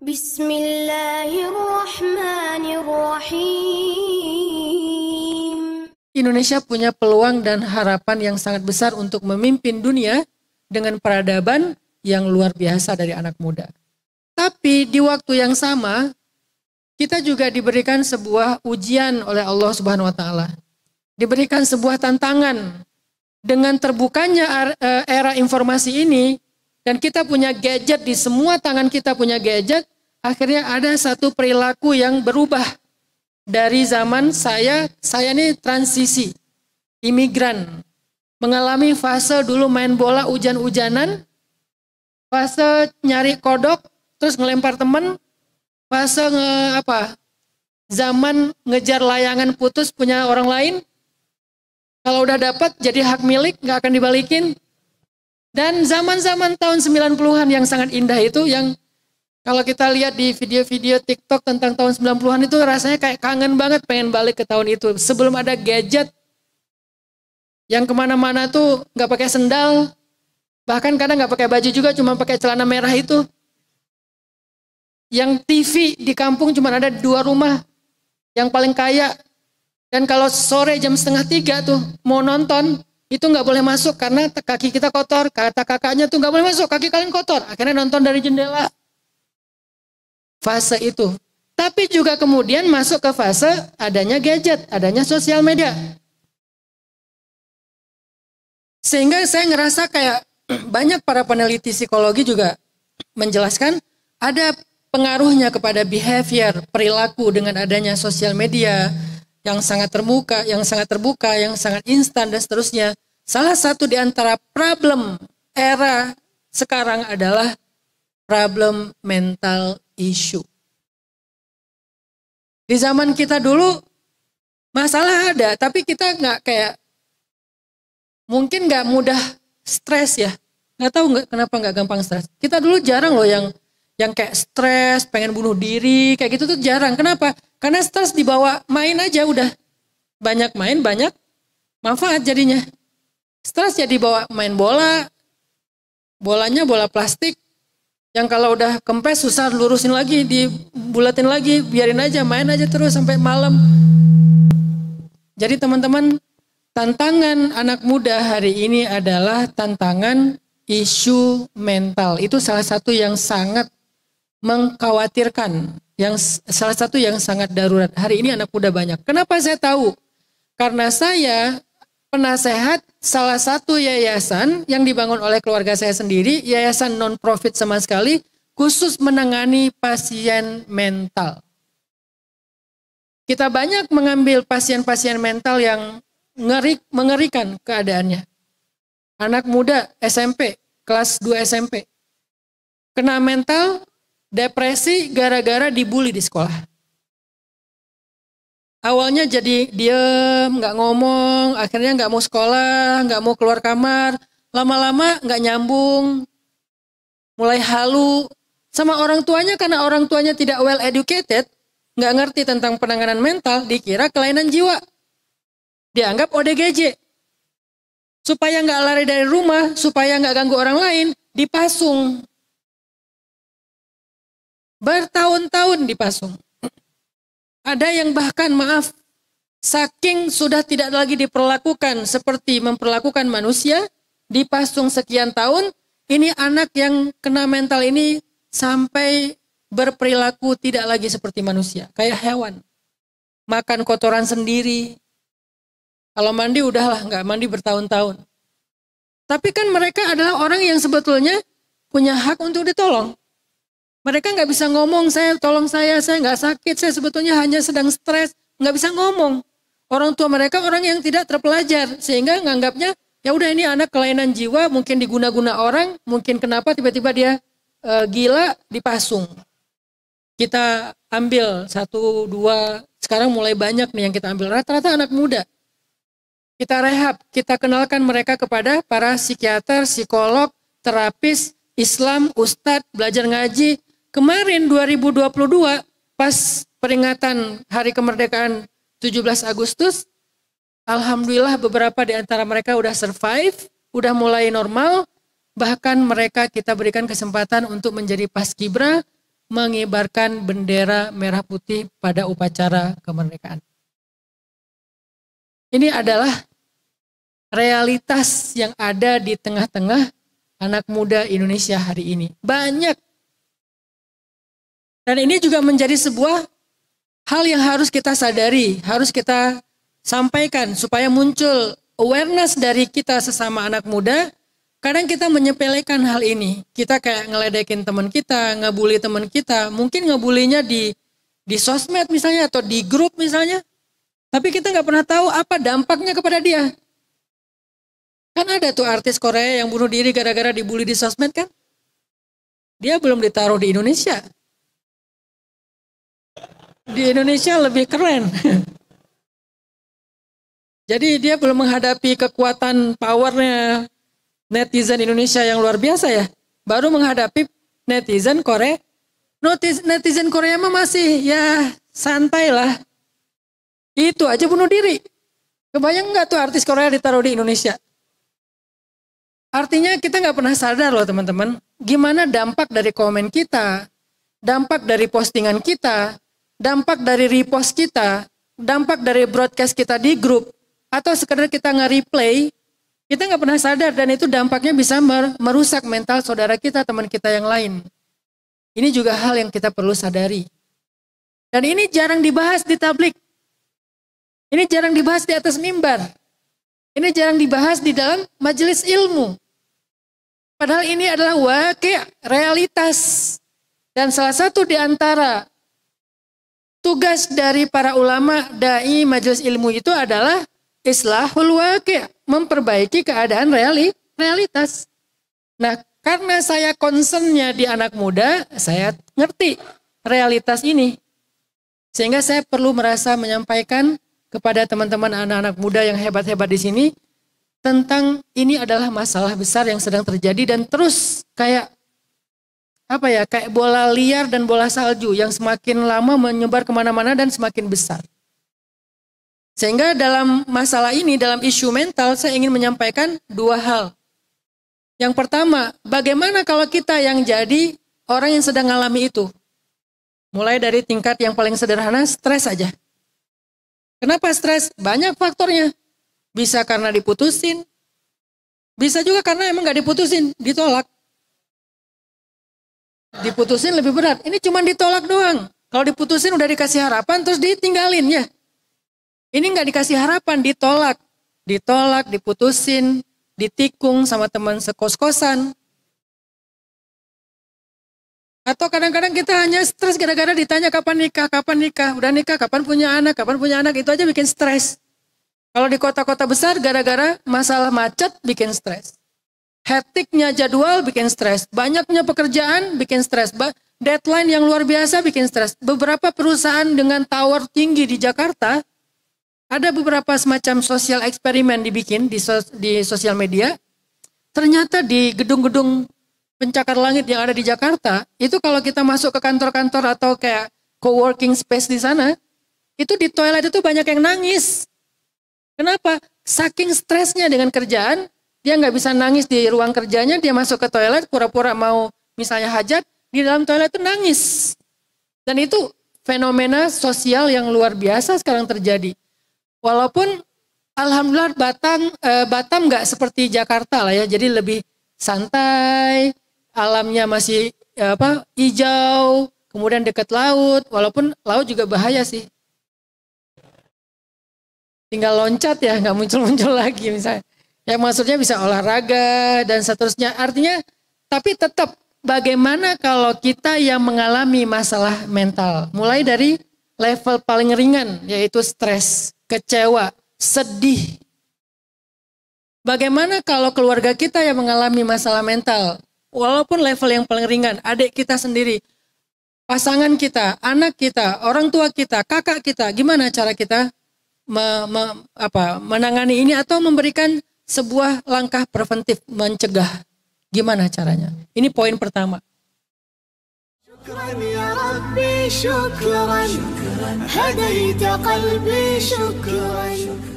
Bismillahirrahmanirrahim. Indonesia punya peluang dan harapan yang sangat besar untuk memimpin dunia dengan peradaban yang luar biasa dari anak muda. Tapi di waktu yang sama, kita juga diberikan sebuah ujian oleh Allah Subhanahu wa taala. Diberikan sebuah tantangan dengan terbukanya era informasi ini, dan kita punya gadget, di semua tangan kita punya gadget. Akhirnya ada satu perilaku yang berubah. Dari zaman saya ini transisi, imigran, mengalami fase dulu main bola hujan-hujanan, fase nyari kodok, terus ngelempar temen, fase zaman ngejar layangan putus punya orang lain, kalau udah dapat jadi hak milik, nggak akan dibalikin. Dan zaman-zaman tahun 90-an yang sangat indah itu, yang kalau kita lihat di video-video TikTok tentang tahun 90-an itu rasanya kayak kangen banget pengen balik ke tahun itu. Sebelum ada gadget yang kemana-mana tuh nggak pakai sendal, bahkan kadang nggak pakai baju juga, cuma pakai celana merah itu. Yang TV di kampung cuma ada 2 rumah, yang paling kaya. Dan kalau sore jam 2:30 tuh mau nonton, itu nggak boleh masuk karena kaki kita kotor. Kata kakaknya tuh nggak boleh masuk, kaki kalian kotor. Akhirnya nonton dari jendela. Fase itu. Tapi juga kemudian masuk ke fase adanya gadget, adanya sosial media. Sehingga saya ngerasa kayak banyak para peneliti psikologi juga menjelaskan ada pengaruhnya kepada behavior, perilaku dengan adanya sosial media yang sangat terbuka, yang sangat instan dan seterusnya. Salah satu di antara problem era sekarang adalah problem mental issue. Di zaman kita dulu masalah ada, tapi kita mungkin nggak mudah stres ya. Nggak tahu kenapa nggak gampang stres. Kita dulu jarang loh yang kayak stres, pengen bunuh diri, kayak gitu tuh jarang. Kenapa? Karena stres dibawa main aja udah. Banyak main, banyak manfaat jadinya. Stres jadi bawa main bola, bolanya bola plastik, yang kalau udah kempes susah lurusin lagi, dibulatin lagi, biarin aja, main aja terus sampai malam. Jadi teman-teman, tantangan anak muda hari ini adalah tantangan isu mental. Itu salah satu yang sangat mengkhawatirkan, salah satu yang sangat darurat. Hari ini anak muda banyak. Kenapa saya tahu? Karena saya penasehat salah satu yayasan yang dibangun oleh keluarga saya sendiri, yayasan non-profit sama sekali, khusus menangani pasien mental. Kita banyak mengambil pasien-pasien mental yang mengerikan keadaannya. Anak muda SMP, kelas 2 SMP, kena mental, depresi gara-gara dibully di sekolah. Awalnya jadi diem, nggak ngomong, akhirnya nggak mau sekolah, nggak mau keluar kamar, lama-lama nggak nyambung, mulai halu sama orang tuanya karena orang tuanya tidak well educated, nggak ngerti tentang penanganan mental, dikira kelainan jiwa, dianggap ODGJ. Supaya nggak lari dari rumah, supaya nggak ganggu orang lain, dipasung. Bertahun-tahun dipasung. Ada yang bahkan saking sudah tidak lagi diperlakukan seperti memperlakukan manusia, dipasung sekian tahun, ini anak yang kena mental ini sampai berperilaku tidak lagi seperti manusia, kayak hewan. Makan kotoran sendiri. Kalau mandi udahlah, nggak mandi bertahun-tahun. Tapi kan mereka adalah orang yang sebetulnya punya hak untuk ditolong. Mereka nggak bisa ngomong, tolong saya nggak sakit, saya sebetulnya hanya sedang stres, nggak bisa ngomong. Orang tua mereka orang yang tidak terpelajar, sehingga nganggapnya ya udah ini anak kelainan jiwa, mungkin diguna-guna orang, mungkin kenapa tiba-tiba dia gila, dipasung. Kita ambil 1, 2, sekarang mulai banyak nih yang kita ambil, rata-rata anak muda. Kita rehab, kita kenalkan mereka kepada para psikiater, psikolog, terapis, Islam, ustadz, belajar ngaji. Kemarin 2022 pas peringatan Hari Kemerdekaan 17 Agustus, alhamdulillah beberapa di antara mereka udah survive, udah mulai normal, bahkan mereka kita berikan kesempatan untuk menjadi paskibra, mengibarkan bendera merah putih pada upacara kemerdekaan. Ini adalah realitas yang ada di tengah-tengah anak muda Indonesia hari ini. Banyak. Dan ini juga menjadi sebuah hal yang harus kita sadari, harus kita sampaikan supaya muncul awareness dari kita sesama anak muda. Kadang kita menyepelekan hal ini. Kita kayak ngeledekin teman kita, ngebully teman kita. Mungkin ngebulinya di sosmed misalnya atau di grup misalnya. Tapi kita nggak pernah tahu apa dampaknya kepada dia. Kan ada tuh artis Korea yang bunuh diri gara-gara dibully di sosmed kan? Dia belum ditaruh di Indonesia. Di Indonesia lebih keren. Jadi dia belum menghadapi kekuatan powernya netizen Indonesia yang luar biasa ya. Baru menghadapi netizen Korea. Netizen Korea mah masih ya santai lah. Itu aja bunuh diri. Kebayang nggak tuh artis Korea ditaruh di Indonesia? Artinya kita nggak pernah sadar loh teman-teman. Gimana dampak dari komen kita, dampak dari postingan kita, dampak dari repost kita, dampak dari broadcast kita di grup, atau sekedar kita nge-replay, kita nggak pernah sadar dan itu dampaknya bisa merusak mental saudara kita, teman kita yang lain. Ini juga hal yang kita perlu sadari. Dan ini jarang dibahas di tablik. Ini jarang dibahas di atas mimbar. Ini jarang dibahas di dalam majelis ilmu. Padahal ini adalah realitas. Dan salah satu di antara tugas dari para ulama, dai, majelis ilmu itu adalah islahul waqi', memperbaiki keadaan realitas. Nah, karena saya concernnya di anak muda, saya ngerti realitas ini. Sehingga saya perlu merasa menyampaikan kepada teman-teman anak-anak muda yang hebat-hebat di sini tentang ini adalah masalah besar yang sedang terjadi dan terus kayak kayak bola liar dan bola salju yang semakin lama menyebar kemana-mana dan semakin besar. Sehingga dalam masalah ini, dalam isu mental, saya ingin menyampaikan dua hal. Yang pertama, bagaimana kalau kita yang jadi orang yang sedang mengalami itu? Mulai dari tingkat yang paling sederhana, stres aja. Kenapa stres? Banyak faktornya. Bisa karena diputusin. Bisa juga karena emang gak diputusin, ditolak. Diputusin lebih berat. Ini cuma ditolak doang. Kalau diputusin udah dikasih harapan terus ditinggalin ya. Ini gak dikasih harapan, ditolak. Ditolak, diputusin, ditikung sama teman sekos-kosan. Atau kadang-kadang kita hanya stres gara-gara ditanya kapan nikah. Udah nikah, kapan punya anak, itu aja bikin stres. Kalau di kota-kota besar gara-gara masalah macet bikin stres. Hektiknya jadwal bikin stres. Banyaknya pekerjaan bikin stres. Deadline yang luar biasa bikin stres. Beberapa perusahaan dengan tower tinggi di Jakarta, ada beberapa semacam sosial eksperimen dibikin di sosial media. Ternyata di gedung-gedung pencakar langit yang ada di Jakarta, itu kalau kita masuk ke kantor-kantor atau kayak co-working space di sana, itu di toilet itu banyak yang nangis. Kenapa? Saking stresnya dengan kerjaan, dia nggak bisa nangis di ruang kerjanya, dia masuk ke toilet, pura-pura mau misalnya hajat, di dalam toilet itu nangis. Dan itu fenomena sosial yang luar biasa sekarang terjadi. Walaupun alhamdulillah Batam nggak seperti Jakarta lah ya, jadi lebih santai, alamnya masih hijau, kemudian dekat laut, walaupun laut juga bahaya sih. Tinggal loncat ya, nggak muncul-muncul lagi misalnya. Ya maksudnya bisa olahraga dan seterusnya. Artinya, tapi tetap bagaimana kalau kita yang mengalami masalah mental. Mulai dari level paling ringan, yaitu stres, kecewa, sedih. Bagaimana kalau keluarga kita yang mengalami masalah mental. Walaupun level yang paling ringan, adik kita sendiri, pasangan kita, anak kita, orang tua kita, kakak kita, gimana cara kita menangani ini atau memberikan sebuah langkah preventif mencegah. Gimana caranya? Ini poin pertama. Syukran ya Rabbi, syukran. Hadaita qalbi, syukran.